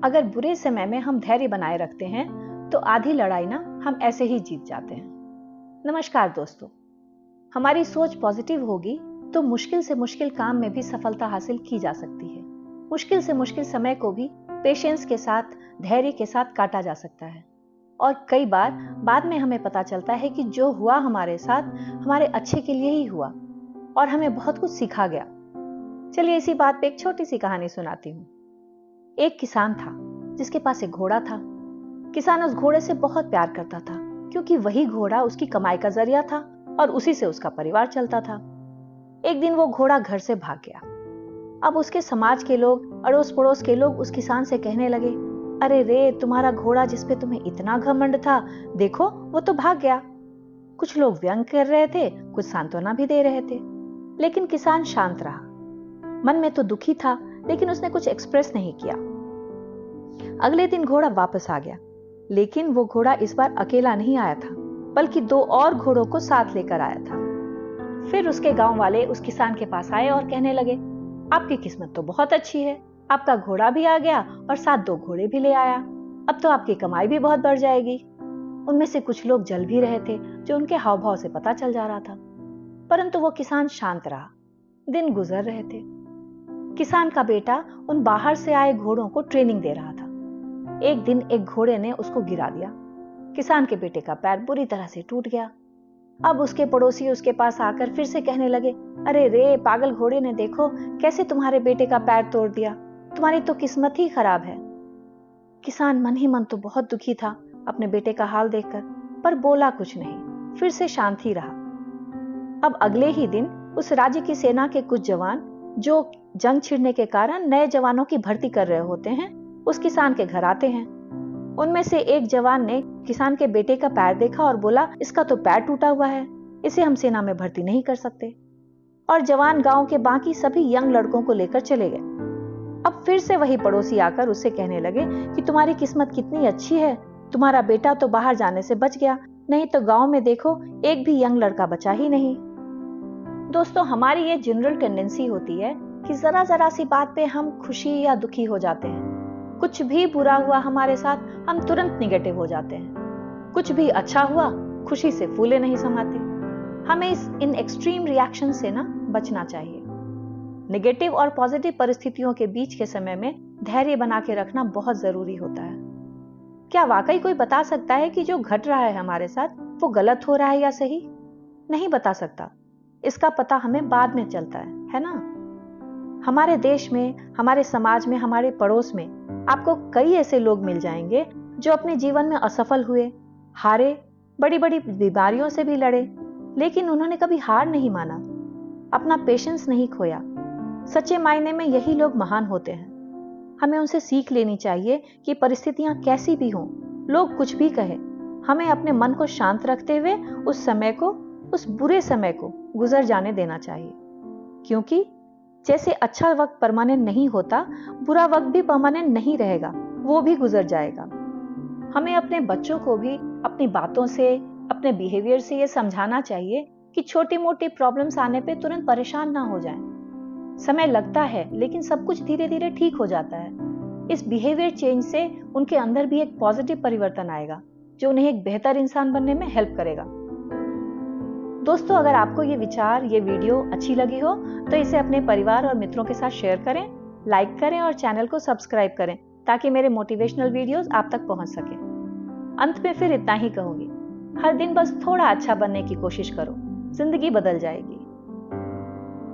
अगर बुरे समय में हम धैर्य बनाए रखते हैं तो आधी लड़ाई ना हम ऐसे ही जीत जाते हैं। नमस्कार दोस्तों, हमारी सोच पॉजिटिव होगी तो मुश्किल से मुश्किल काम में भी सफलता हासिल की जा सकती है। मुश्किल से मुश्किल समय को भी पेशेंस के साथ, धैर्य के साथ काटा जा सकता है। और कई बार बाद में हमें पता चलता है कि जो हुआ हमारे साथ हमारे अच्छे के लिए ही हुआ और हमें बहुत कुछ सिखा गया। चलिए इसी बात पे एक छोटी सी कहानी सुनाती हूँ। एक किसान था जिसके पास एक घोड़ा था। किसान उस घोड़े से बहुत प्यार करता था क्योंकि वही घोड़ा उसकी कमाई का जरिया था और उसी से उसका परिवार चलता था। एक दिन वो घोड़ा घर से भाग गया। अब उसके समाज के लोग, अड़ोस पड़ोस के लोग उस किसान से कहने लगे, अरे रे, तुम्हारा घोड़ा जिस पे तुम्हें इतना घमंड था, देखो वो तो भाग गया। कुछ लोग व्यंग कर रहे थे, कुछ सांत्वना भी दे रहे थे, लेकिन किसान शांत रहा। मन में तो दुखी था, लेकिन उसने कुछ एक्सप्रेस नहीं किया। अगले दिन घोड़ा वापस आ गया, लेकिन वो घोड़ा इस बार अकेला नहीं आया था, बल्कि 2 और घोड़ों को साथ लेकर आया था। फिर उसके गांव वाले उस किसान के पास आए और कहने लगे, आपकी किस्मत तो बहुत अच्छी है, आपका घोड़ा भी आ गया और साथ 2 घोड़े भी ले आया। अब तो आपकी कमाई भी बहुत बढ़ जाएगी। उनमें से कुछ लोग जल भी रहे थे, जो उनके हाव भाव से पता चल जा रहा था, परंतु वो किसान शांत रहा। दिन गुजर रहे थे। किसान का बेटा उन बाहर से आए घोड़ों को ट्रेनिंग दे रहा था। एक दिन एक घोड़े ने उसको गिरा दिया। किसान के बेटे का पैर बुरी तरह से टूट गया। अब उसके पड़ोसी उसके पास आकर फिर से कहने लगे, अरे रे, पागल घोड़े ने देखो कैसे तुम्हारे बेटे का पैर तोड़ दिया, तुम्हारी तो किस्मत ही खराब है। किसान मन ही मन तो बहुत दुखी था अपने बेटे का हाल देखकर, पर बोला कुछ नहीं, फिर से शांत ही रहा। अब अगले ही दिन उस राज्य की सेना के कुछ जवान, जो जंग छिड़ने के कारण नए जवानों की भर्ती कर रहे होते हैं, उस किसान के घर आते हैं। उनमें से एक जवान ने किसान के बेटे का पैर देखा और बोला, इसका तो पैर टूटा हुआ है, इसे हम सेना में भर्ती नहीं कर सकते। और जवान गांव के बाकी सभी यंग लड़कों को लेकर चले गए। अब फिर से वही पड़ोसी आकर उससे कहने लगे कि तुम्हारी किस्मत कितनी अच्छी है, तुम्हारा बेटा तो बाहर जाने से बच गया, नहीं तो गांव में देखो एक भी यंग लड़का बचा ही नहीं। दोस्तों, हमारी ये जनरल टेंडेंसी होती है कि जरा जरा सी बात पे हम खुशी या दुखी हो जाते हैं। कुछ भी बुरा हुआ हमारे साथ, हम तुरंत निगेटिव हो जाते हैं। कुछ भी अच्छा हुआ, खुशी से फूले नहीं समाते। हमें इन एक्सट्रीम रिएक्शन से ना बचना चाहिए। नेगेटिव और पॉजिटिव परिस्थितियों के बीच के समय में धैर्य बना के रखना बहुत जरूरी होता है। क्या वाकई कोई बता सकता है कि जो घट रहा है हमारे साथ वो गलत हो रहा है या सही? नहीं बता सकता। इसका पता हमें बाद में चलता है ना? हमारे देश में, हमारे समाज में, हमारे पड़ोस में आपको कई ऐसे लोग मिल जाएंगे जो अपने जीवन में असफल हुए, हारे, बड़ी बड़ी बीमारियों से भी लड़े, लेकिन उन्होंने कभी हार नहीं माना, अपना पेशेंस नहीं खोया। सच्चे मायने में यही लोग महान होते हैं। हमें उनसे सीख लेनी चाहिए कि परिस्थितियां कैसी भी हों, लोग कुछ भी कहें, हमें अपने मन को शांत रखते हुए उस समय को, उस बुरे समय को गुजर जाने देना चाहिए। क्योंकि जैसे अच्छा वक्त परमानेंट नहीं होता, बुरा वक्त भी परमानेंट नहीं रहेगा, वो भी गुजर जाएगा। हमें अपने बच्चों को भी अपनी बातों से, अपने बिहेवियर से ये समझाना चाहिए कि छोटी मोटी प्रॉब्लम्स आने पे तुरंत परेशान ना हो जाएं। समय लगता है, लेकिन सब कुछ धीरे धीरे ठीक हो जाता है। इस बिहेवियर चेंज से उनके अंदर भी एक पॉजिटिव परिवर्तन आएगा, जो उन्हें एक बेहतर इंसान बनने में हेल्प करेगा। दोस्तों, अगर आपको ये विचार, ये वीडियो अच्छी लगी हो तो इसे अपने परिवार और मित्रों के साथ शेयर करें, लाइक करें और चैनल को सब्सक्राइब करें, ताकि मेरे मोटिवेशनल वीडियोस आप तक पहुंच सके। अंत में फिर इतना ही कहूंगी, हर दिन बस थोड़ा अच्छा बनने की कोशिश करो, जिंदगी बदल जाएगी।